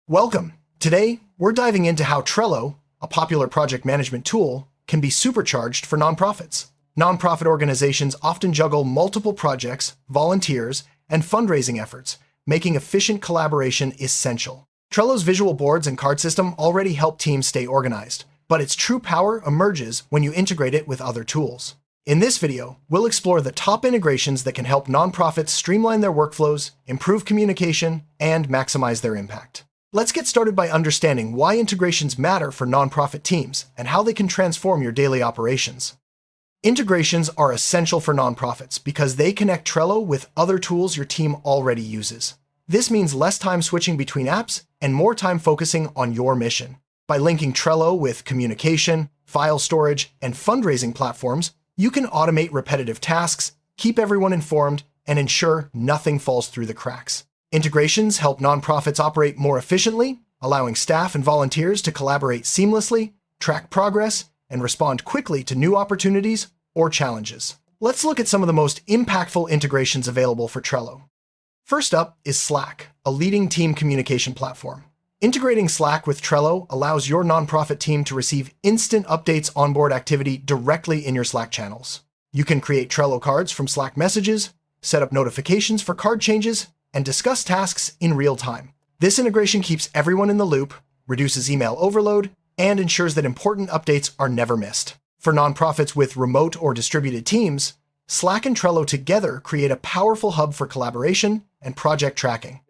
Welcome! Today, we're diving into how Trello, a popular project management tool, can be supercharged for nonprofits. Nonprofit organizations often juggle multiple projects, volunteers, and fundraising efforts, making efficient collaboration essential. Trello's visual boards and card system already help teams stay organized, but its true power emerges when you integrate it with other tools. In this video, we'll explore the top integrations that can help nonprofits streamline their workflows, improve communication, and maximize their impact. Let's get started by understanding why integrations matter for nonprofit teams and how they can transform your daily operations. Integrations are essential for nonprofits because they connect Trello with other tools your team already uses. This means less time switching between apps and more time focusing on your mission. By linking Trello with communication, file storage, and fundraising platforms, you can automate repetitive tasks, keep everyone informed, and ensure nothing falls through the cracks. Integrations help nonprofits operate more efficiently, allowing staff and volunteers to collaborate seamlessly, track progress, and respond quickly to new opportunities or challenges. Let's look at some of the most impactful integrations available for Trello. First up is Slack, a leading team communication platform. Integrating Slack with Trello allows your nonprofit team to receive instant updates on board activity directly in your Slack channels. You can create Trello cards from Slack messages, set up notifications for card changes, and discuss tasks in real time. This integration keeps everyone in the loop, reduces email overload, and ensures that important updates are never missed. For nonprofits with remote or distributed teams, Slack and Trello together create a powerful hub for collaboration and project tracking.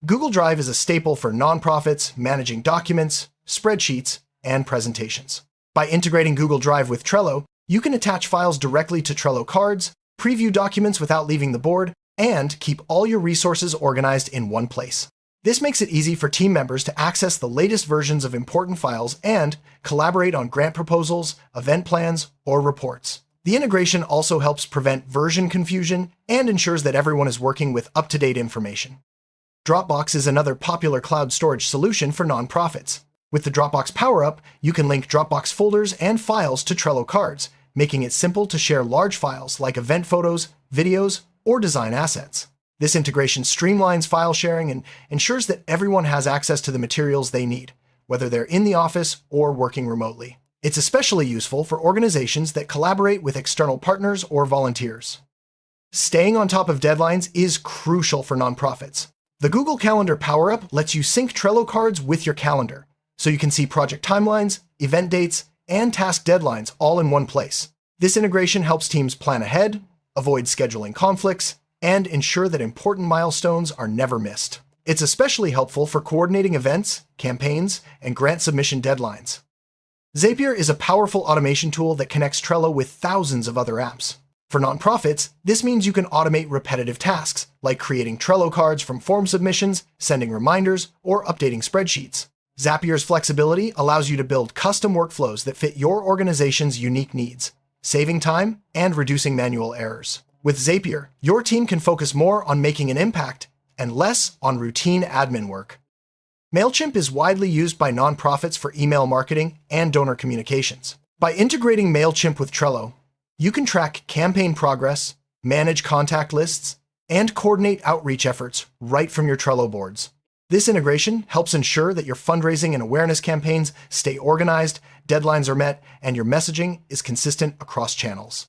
Google Drive is a staple for nonprofits managing documents, spreadsheets, and presentations. By integrating Google Drive with Trello, you can attach files directly to Trello cards, preview documents without leaving the board, and keep all your resources organized in one place. This makes it easy for team members to access the latest versions of important files and collaborate on grant proposals, event plans, or reports. The integration also helps prevent version confusion and ensures that everyone is working with up-to-date information. Dropbox is another popular cloud storage solution for nonprofits. With the Dropbox Power-Up, you can link Dropbox folders and files to Trello cards, making it simple to share large files like event photos, videos, or design assets. This integration streamlines file sharing and ensures that everyone has access to the materials they need, whether they're in the office or working remotely. It's especially useful for organizations that collaborate with external partners or volunteers. Staying on top of deadlines is crucial for nonprofits. The Google Calendar Power-Up lets you sync Trello cards with your calendar, so you can see project timelines, event dates, and task deadlines all in one place. This integration helps teams plan ahead, avoid scheduling conflicts, and ensure that important milestones are never missed. It's especially helpful for coordinating events, campaigns, and grant submission deadlines. Zapier is a powerful automation tool that connects Trello with thousands of other apps. For nonprofits, this means you can automate repetitive tasks, like creating Trello cards from form submissions, sending reminders, or updating spreadsheets. Zapier's flexibility allows you to build custom workflows that fit your organization's unique needs, saving time and reducing manual errors. With Zapier, your team can focus more on making an impact and less on routine admin work. MailChimp is widely used by nonprofits for email marketing and donor communications. By integrating MailChimp with Trello, you can track campaign progress, manage contact lists, and coordinate outreach efforts right from your Trello boards. This integration helps ensure that your fundraising and awareness campaigns stay organized, deadlines are met, and your messaging is consistent across channels.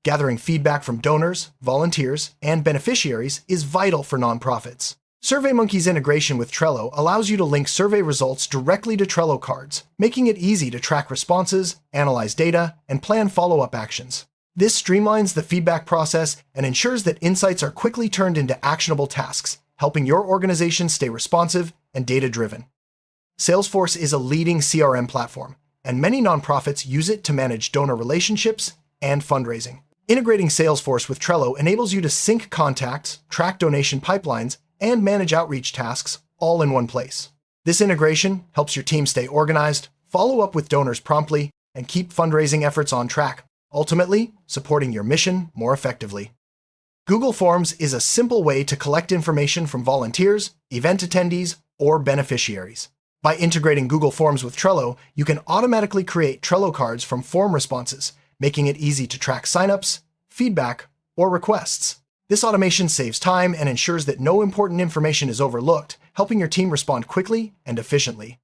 Gathering feedback from donors, volunteers, and beneficiaries is vital for nonprofits. SurveyMonkey's integration with Trello allows you to link survey results directly to Trello cards, making it easy to track responses, analyze data, and plan follow-up actions. This streamlines the feedback process and ensures that insights are quickly turned into actionable tasks, helping your organization stay responsive and data-driven. Salesforce is a leading CRM platform, and many nonprofits use it to manage donor relationships and fundraising. Integrating Salesforce with Trello enables you to sync contacts, track donation pipelines, and manage outreach tasks all in one place. This integration helps your team stay organized, follow up with donors promptly, and keep fundraising efforts on track, ultimately supporting your mission more effectively. Google Forms is a simple way to collect information from volunteers, event attendees, or beneficiaries. By integrating Google Forms with Trello, you can automatically create Trello cards from form responses, making it easy to track signups, feedback, or requests. This automation saves time and ensures that no important information is overlooked, helping your team respond quickly and efficiently.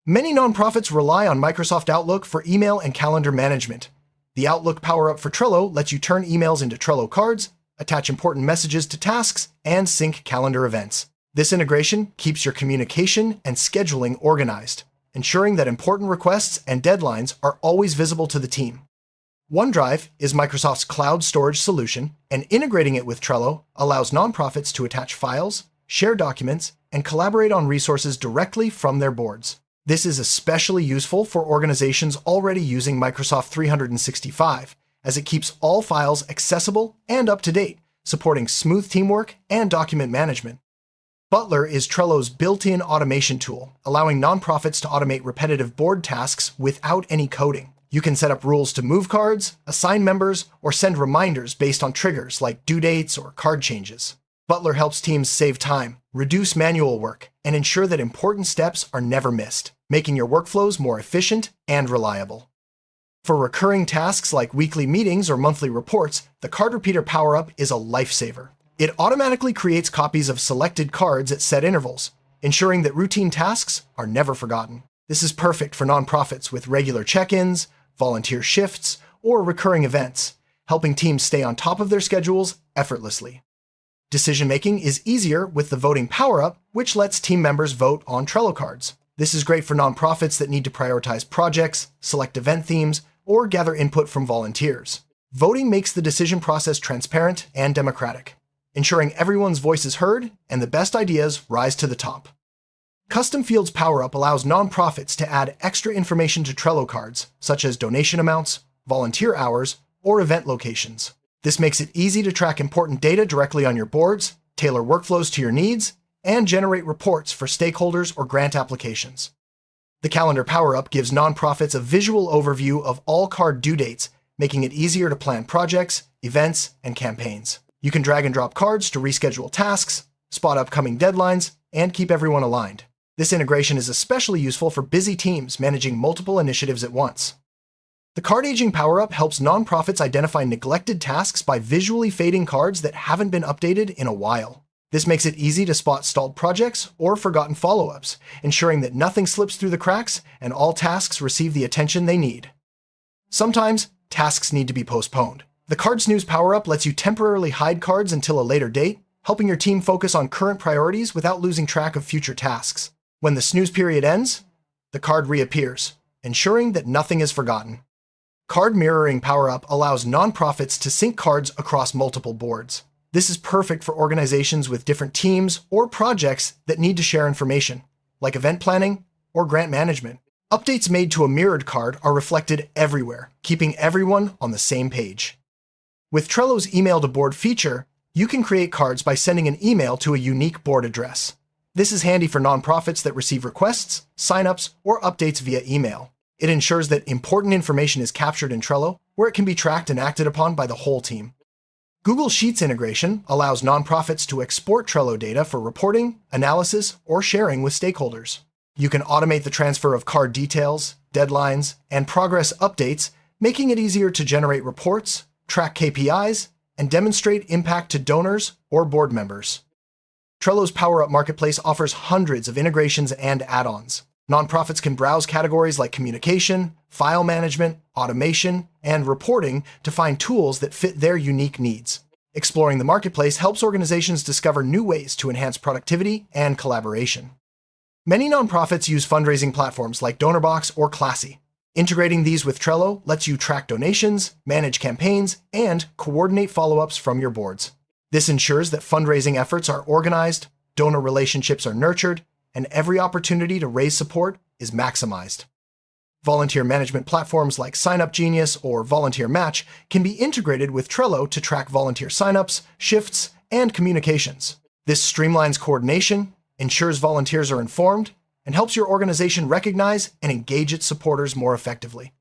Many nonprofits rely on Microsoft Outlook for email and calendar management. The Outlook Power-Up for Trello lets you turn emails into Trello cards, attach important messages to tasks, and sync calendar events. This integration keeps your communication and scheduling organized, ensuring that important requests and deadlines are always visible to the team. OneDrive is Microsoft's cloud storage solution, and integrating it with Trello allows nonprofits to attach files, share documents, and collaborate on resources directly from their boards. This is especially useful for organizations already using Microsoft 365, as it keeps all files accessible and up to date, supporting smooth teamwork and document management. Butler is Trello's built-in automation tool, allowing nonprofits to automate repetitive board tasks without any coding. You can set up rules to move cards, assign members, or send reminders based on triggers like due dates or card changes. Butler helps teams save time, reduce manual work, and ensure that important steps are never missed, making your workflows more efficient and reliable. For recurring tasks like weekly meetings or monthly reports, the Card Repeater Power-Up is a lifesaver. It automatically creates copies of selected cards at set intervals, ensuring that routine tasks are never forgotten. This is perfect for nonprofits with regular check-ins, volunteer shifts, or recurring events, helping teams stay on top of their schedules effortlessly. Decision-making is easier with the Voting Power-Up, which lets team members vote on Trello cards. This is great for nonprofits that need to prioritize projects, select event themes, or gather input from volunteers. Voting makes the decision process transparent and democratic, ensuring everyone's voice is heard and the best ideas rise to the top. Custom Fields Power-Up allows nonprofits to add extra information to Trello cards, such as donation amounts, volunteer hours, or event locations. This makes it easy to track important data directly on your boards, tailor workflows to your needs, and generate reports for stakeholders or grant applications. The Calendar Power-Up gives nonprofits a visual overview of all card due dates, making it easier to plan projects, events, and campaigns. You can drag and drop cards to reschedule tasks, spot upcoming deadlines, and keep everyone aligned. This integration is especially useful for busy teams managing multiple initiatives at once. The Card Aging Power-Up helps nonprofits identify neglected tasks by visually fading cards that haven't been updated in a while. This makes it easy to spot stalled projects or forgotten follow-ups, ensuring that nothing slips through the cracks and all tasks receive the attention they need. Sometimes, tasks need to be postponed. The Card Snooze Power-Up lets you temporarily hide cards until a later date, helping your team focus on current priorities without losing track of future tasks. When the snooze period ends, the card reappears, ensuring that nothing is forgotten. Card Mirroring Power-Up allows nonprofits to sync cards across multiple boards. This is perfect for organizations with different teams or projects that need to share information, like event planning or grant management. Updates made to a mirrored card are reflected everywhere, keeping everyone on the same page. With Trello's Email to Board feature, you can create cards by sending an email to a unique board address. This is handy for nonprofits that receive requests, signups, or updates via email. It ensures that important information is captured in Trello, where it can be tracked and acted upon by the whole team. Google Sheets integration allows nonprofits to export Trello data for reporting, analysis, or sharing with stakeholders. You can automate the transfer of card details, deadlines, and progress updates, making it easier to generate reports, track KPIs, and demonstrate impact to donors or board members. Trello's Power-Up Marketplace offers hundreds of integrations and add-ons. Nonprofits can browse categories like communication, file management, automation, and reporting to find tools that fit their unique needs. Exploring the marketplace helps organizations discover new ways to enhance productivity and collaboration. Many nonprofits use fundraising platforms like DonorBox or Classy. Integrating these with Trello lets you track donations, manage campaigns, and coordinate follow-ups from your boards. This ensures that fundraising efforts are organized, donor relationships are nurtured, and every opportunity to raise support is maximized. Volunteer management platforms like Signup Genius or Volunteer Match can be integrated with Trello to track volunteer signups, shifts, and communications. This streamlines coordination, ensures volunteers are informed, and helps your organization recognize and engage its supporters more effectively.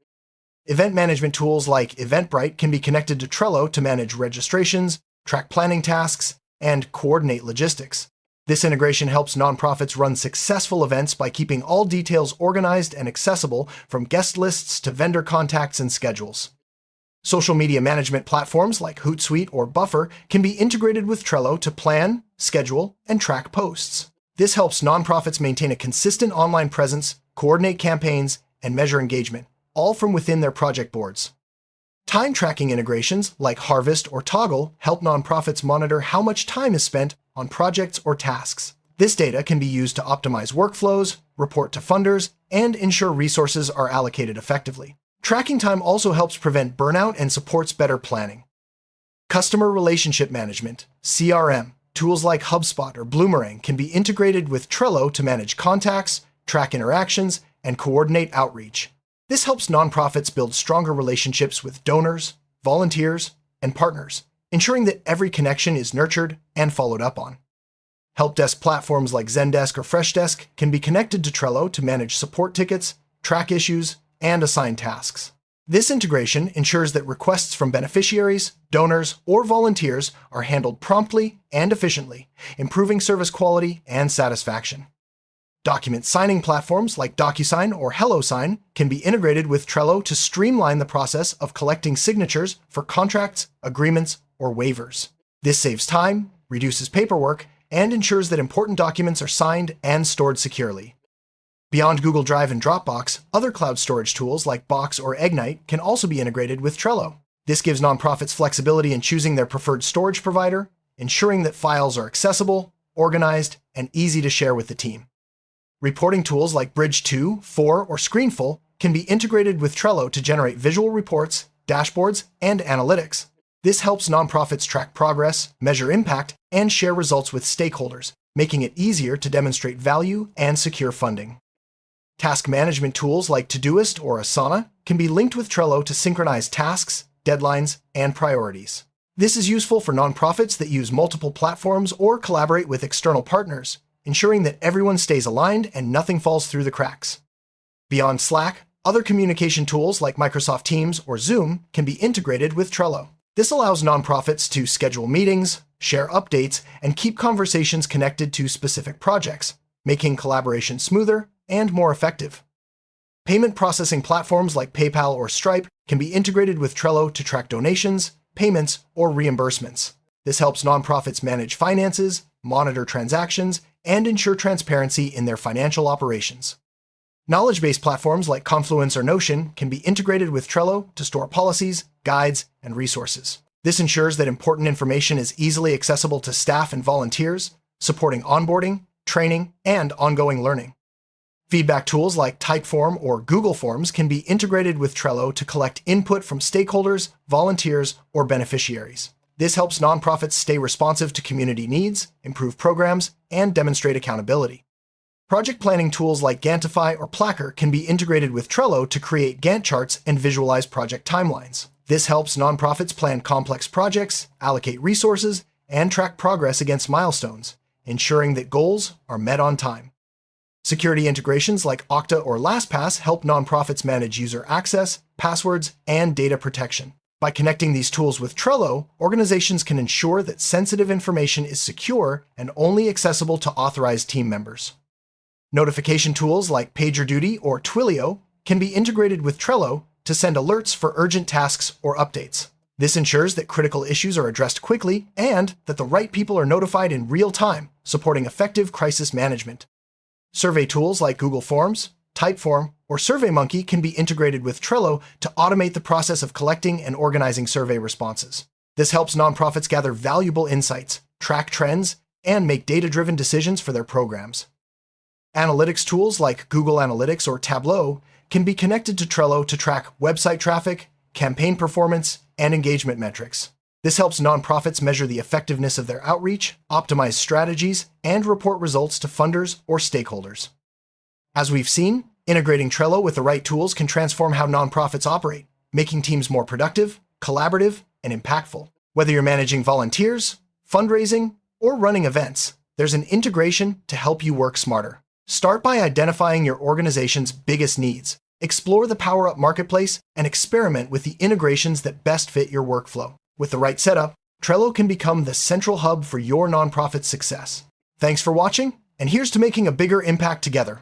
Event management tools like Eventbrite can be connected to Trello to manage registrations, track planning tasks, and coordinate logistics. This integration helps nonprofits run successful events by keeping all details organized and accessible, from guest lists to vendor contacts and schedules. Social media management platforms like Hootsuite or Buffer can be integrated with Trello to plan, schedule, and track posts. This helps nonprofits maintain a consistent online presence, coordinate campaigns, and measure engagement, all from within their project boards. Time tracking integrations like Harvest or Toggle help nonprofits monitor how much time is spent on projects or tasks. This data can be used to optimize workflows, report to funders, and ensure resources are allocated effectively. Tracking time also helps prevent burnout and supports better planning. Customer relationship management, CRM, tools like HubSpot or Bloomerang can be integrated with Trello to manage contacts, track interactions, and coordinate outreach. This helps nonprofits build stronger relationships with donors, volunteers, and partners, ensuring that every connection is nurtured and followed up on. Help desk platforms like Zendesk or Freshdesk can be connected to Trello to manage support tickets, track issues, and assign tasks. This integration ensures that requests from beneficiaries, donors, or volunteers are handled promptly and efficiently, improving service quality and satisfaction. Document signing platforms like DocuSign or HelloSign can be integrated with Trello to streamline the process of collecting signatures for contracts, agreements, or waivers. This saves time, reduces paperwork, and ensures that important documents are signed and stored securely. Beyond Google Drive and Dropbox, other cloud storage tools like Box or Ignite can also be integrated with Trello. This gives nonprofits flexibility in choosing their preferred storage provider, ensuring that files are accessible, organized, and easy to share with the team. Reporting tools like Bridge2, 4, or Screenful can be integrated with Trello to generate visual reports, dashboards, and analytics. This helps nonprofits track progress, measure impact, and share results with stakeholders, making it easier to demonstrate value and secure funding. Task management tools like Todoist or Asana can be linked with Trello to synchronize tasks, deadlines, and priorities. This is useful for nonprofits that use multiple platforms or collaborate with external partners, ensuring that everyone stays aligned and nothing falls through the cracks. Beyond Slack, other communication tools like Microsoft Teams or Zoom can be integrated with Trello. This allows nonprofits to schedule meetings, share updates, and keep conversations connected to specific projects, making collaboration smoother and more effective. Payment processing platforms like PayPal or Stripe can be integrated with Trello to track donations, payments, or reimbursements. This helps nonprofits manage finances, monitor transactions, and ensure transparency in their financial operations. Knowledge-based platforms like Confluence or Notion can be integrated with Trello to store policies, guides, and resources. This ensures that important information is easily accessible to staff and volunteers, supporting onboarding, training, and ongoing learning. Feedback tools like Typeform or Google Forms can be integrated with Trello to collect input from stakeholders, volunteers, or beneficiaries. This helps nonprofits stay responsive to community needs, improve programs, and demonstrate accountability. Project planning tools like Gantify or Placker can be integrated with Trello to create Gantt charts and visualize project timelines. This helps nonprofits plan complex projects, allocate resources, and track progress against milestones, ensuring that goals are met on time. Security integrations like Okta or LastPass help nonprofits manage user access, passwords, and data protection. By connecting these tools with Trello, organizations can ensure that sensitive information is secure and only accessible to authorized team members. Notification tools like PagerDuty or Twilio can be integrated with Trello to send alerts for urgent tasks or updates. This ensures that critical issues are addressed quickly and that the right people are notified in real time, supporting effective crisis management. Survey tools like Google Forms, Typeform, or SurveyMonkey can be integrated with Trello to automate the process of collecting and organizing survey responses. This helps nonprofits gather valuable insights, track trends, and make data-driven decisions for their programs. Analytics tools like Google Analytics or Tableau can be connected to Trello to track website traffic, campaign performance, and engagement metrics. This helps nonprofits measure the effectiveness of their outreach, optimize strategies, and report results to funders or stakeholders. As we've seen, integrating Trello with the right tools can transform how nonprofits operate, making teams more productive, collaborative, and impactful. Whether you're managing volunteers, fundraising, or running events, there's an integration to help you work smarter. Start by identifying your organization's biggest needs, explore the PowerUp Marketplace, and experiment with the integrations that best fit your workflow. With the right setup, Trello can become the central hub for your nonprofit's success. Thanks for watching, and here's to making a bigger impact together.